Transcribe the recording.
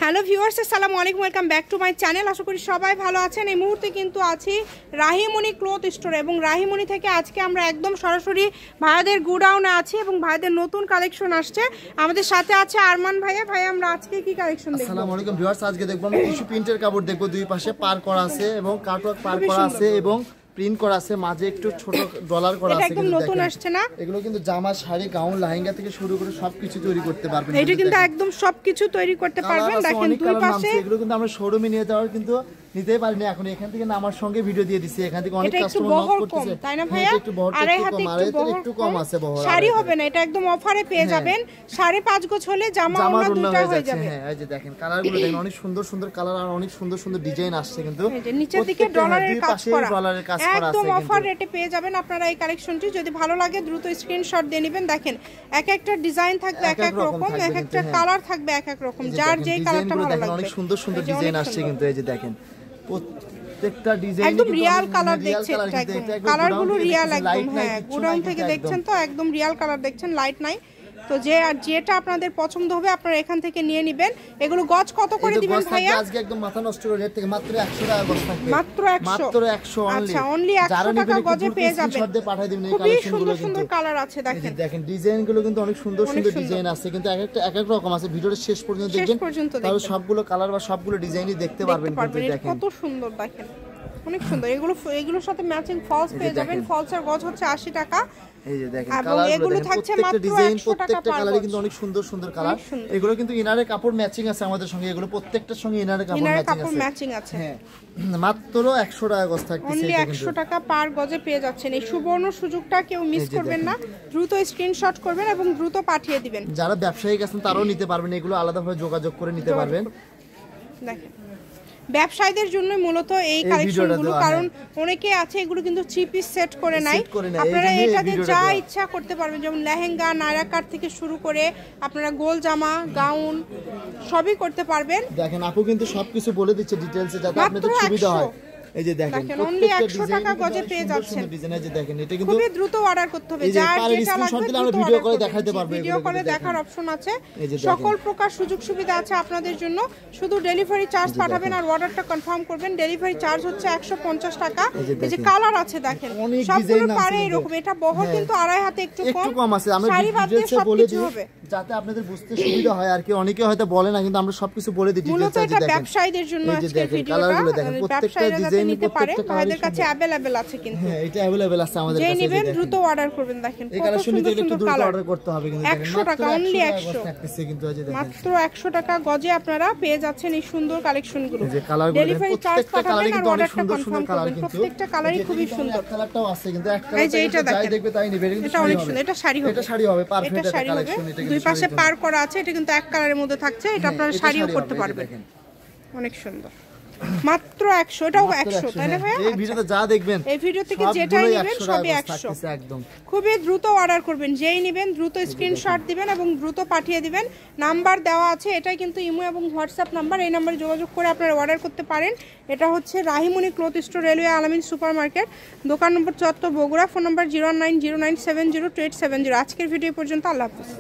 Hello viewers, আসসালামু আলাইকুম, welcome back to my channel. আশা করি সবাই ভালো আছেন। এই মুহূর্তে কিন্তু আছি রাহিমণি ক্লথ স্টোরে এবং রাহিমণি থেকে আজকে আমরা একদম সরাসরি ভাইয়াদের গুডাউনে আছি এবং ভাইয়াদের নতুন কালেকশন আসছে। আমাদের সাথে আছে আরমান ভাইয়া। ভাইয়া, আমরা আজকে কি কালেকশন দেখব? আসসালামু আলাইকুম ভিউয়ার্স, আজকে দেখব আমরা টিস্যু প্রিন্টের কাপড় দেখব। দুই পাশে পার করা আছে এবং কাটওয়ার্ক পার করা আছে এবং প্রিন্ট করা আছে, মাঝে একটু ছোট ডলার করা আছে। এটা একদম নতুন আসছে না? এগুলো কিন্তু জামা, শাড়ি, গাউন, লেহেঙ্গা থেকে শুরু করে সবকিছু তৈরি করতে পারবেন। এটা কিন্তু একদম সবকিছু তৈরি করতে পারবেন। দেখেন দুই পাশে এগুলো কিন্তু আমরা শোরুমে নিয়ে যাওয়ার কিন্তু নিতেই পারিনি, এখন এখান থেকে আমার সঙ্গে ভিডিও দিয়ে দিছি। এখান থেকে অনেক কাস্টমার নক করতেছে, তাই না ভাইয়া? আড়াই হাতে একটু কম আছে বহর। শাড়ি হবে না, এটা একদম অফারে পেয়ে যাবেন। 5.5 গজ হলে জামা ওড়না দুটো হয়ে যাবে। হ্যাঁ, এই যে দেখেন কালারগুলো দেখেন, অনেক সুন্দর সুন্দর কালার আর অনেক সুন্দর সুন্দর ডিজাইন আসছে। কিন্তু এই যে নিচের দিকে ডলারের কাজ করা, ডলারের কাজ করা আছে। একদম অফার রেটে পেয়ে যাবেন আপনারা এই কালেকশনটি। যদি ভালো লাগে দ্রুত স্ক্রিনশট দিয়ে নেবেন। দেখেন এক একটা ডিজাইন থাকবে এক এক রকম, এক একটা কালার থাকবে এক এক রকম, যার যেই কালারটা ভালো লাগবে। অনেক সুন্দর সুন্দর ডিজাইন আসছে কিন্তু এই যে দেখেন প্রত্যেকটা ডিজাইন একদম রিয়াল কালার দেখছেন, একদম কালারগুলো রিয়াল একদম। হ্যাঁ, গোডাউন থেকে দেখছেন তো একদম রিয়াল কালার দেখছেন, লাইট নাই। তো যেটা আপনাদের পছন্দ হবে আপনারা এখান থেকে নিয়ে নেবেন। এগুলো গজ কত করে দিবেন ভাইয়া? আজকে একদম মাথা নষ্ট করে রেট থেকে মাত্র 100 টাকা গজ থাকবে। মাত্র 100? অনলি। আচ্ছা, অনলি 100 টাকা গজে পেয়ে যাবেন। সদ্যে পাঠিয়ে দিবেন। এই খুবই কালেকশনগুলো সুন্দর সুন্দর কালার আছে। দেখেন দেখেন ডিজাইনগুলো কিন্তু অনেক সুন্দর সুন্দর ডিজাইন আছে, কিন্তু এক এক রকম আছে। ভিডিওর শেষ পর্যন্ত দেখবেন, তাহলে সবগুলো কালার বা সবগুলো ডিজাইনই দেখতে পারবেন। কিন্তু দেখেন কত সুন্দর, দেখেন অনেক সুন্দর। এগুলোর সাথে ম্যাচিং ফলস পেয়ে যাবেন। ফলসের গজ হচ্ছে 80 টাকা। এই যে দেখেন কালারগুলো থাকছে মাত্র ডিজাইন, প্রত্যেকটা কালারই কিন্তু অনেক সুন্দর সুন্দর কালার। এগুলো কিন্তু ইনারের কাপড় ম্যাচিং আছে আমাদের সঙ্গে। এগুলো প্রত্যেকটার সঙ্গে ইনারের কাপড় ম্যাচিং আছে। হ্যাঁ, মাত্র 100 টাকা গজ থাকছে। অনলি 100 টাকা পার গজে পেয়ে যাচ্ছেন। এই সুবর্ণ সুযোগটা কেউ মিস করবেন না। দ্রুত স্ক্রিনশট করবেন এবং দ্রুত পাঠিয়ে দিবেন। যারা ব্যবসায়িক আছেন তারাও নিতে পারবেন, এগুলো আলাদাভাবে যোগাযোগ করে নিতে পারবেন। দেখেন ব্যবসায়ীদের জন্য মূলত এই কালেকশনগুলো, কারণ অনেকে আছে এগুলো কিন্তু 3 পিস সেট করে নাই। আপনারা এটাতে যা ইচ্ছা করতে পারবেন, যেমন লেহেঙ্গা, নায়রা কাট থেকে শুরু করে আপনারা গোল জামা, গাউন সবই করতে পারবেন। দেখেন আপু কিন্তু সবকিছু বলে দিচ্ছে ডিটেইলসে, যাতে আপনাদের সুবিধা হয়। এই যে দেখেন অনলি 100 টাকা গজে পেয়ে যাচ্ছেন। ডিজাইন এই যে দেখেন, এটা কিন্তু খুবই দ্রুত অর্ডার করতে হবে। যার যেটা লাগবে আমরা ভিডিও করে দেখাতে পারবো। ভিডিও করে দেখার অপশন আছে, সকল প্রকার সুযোগ সুবিধা আছে আপনাদের জন্য। শুধু ডেলিভারি চার্জ পাঠাবেন আর অর্ডারটা কনফার্ম করবেন। ডেলিভারি চার্জ হচ্ছে 150 টাকা। এই যে কালার আছে দেখেন, সবগুলো পারে এরকম। এটা বহর কিন্তু আড়াই হাতে একটু কম আছে। আমরা ডিটেইলসে বলে দিই যাতে আপনাদের বুঝতে সুবিধা হয়। আর কি অনেকে হয়তো বলে না, কিন্তু আমরা সবকিছু বলে দিই ডিটেইলসে। এটা ব্যবসায়ীদের জন্য আজকে ভিডিওটা। কালারগুলো দেখেন, প্রত্যেকটা ডিজাইন নিতে পারে, আমাদের কাছে अवेलेबल আছে। কিন্তু হ্যাঁ, এটা अवेलेबल আছে আমাদের কাছে। যে নেবেন দ্রুত অর্ডার করবেন। দেখেন এই কালেকশন নিতে একটু দ্রুত অর্ডার করতে হবে। কিন্তু 100 টাকা, অনলি 100 থাকতেছে কিন্তু এই যে দেখেন মাত্র 100 টাকা গজে আপনারা পেয়ে যাচ্ছেন এই সুন্দর কালেকশনগুলো। এই যে কালারগুলো ডেলিভারি চার্জ পাঠাবেন আর অর্ডারটা সুন্দর কনফার্ম কালার। করবেন। কিন্তু প্রত্যেকটা কালারই খুবই সুন্দর। কালারটাও আছে কিন্তু এক এই যে এটা যাই দেখবে তাই নেবে। এটা অনেক সুন্দর। এটা শাড়ি হবে, এটা শাড়ি হবে, পারফেক্ট একটা কালেকশন। এটা দুই পাশে পার করা আছে। এটা কিন্তু এক কালারের মধ্যে থাকছে। এটা আপনারা শাড়িও করতে পারবেন। অনেক সুন্দর। মাত্র 100, এটাও 100 তাই না ভাইয়া? এই ভিডিওতে যা দেখবেন, এই ভিডিও থেকে যেটাই নেবেন সবই 100 একদম। খুবই দ্রুত অর্ডার করবেন। যেই নেবেন দ্রুত স্ক্রিনশট দিবেন এবং দ্রুত পাঠিয়ে দিবেন। নাম্বার দেওয়া আছে, এটাই কিন্তু ইমো এবং হোয়াটসঅ্যাপ নাম্বার। এই নম্বরে যোগাযোগ করে আপনারা অর্ডার করতে পারেন। এটা হচ্ছে রাহিমণি ক্লথ স্টোর, রেলওয়ে আলামিন সুপার মার্কেট, দোকান নম্বর 74, বগুড়া। ফোন নম্বর 09097028870। আজকের ভিডিও পর্যন্ত, আল্লাহ হাফেজ।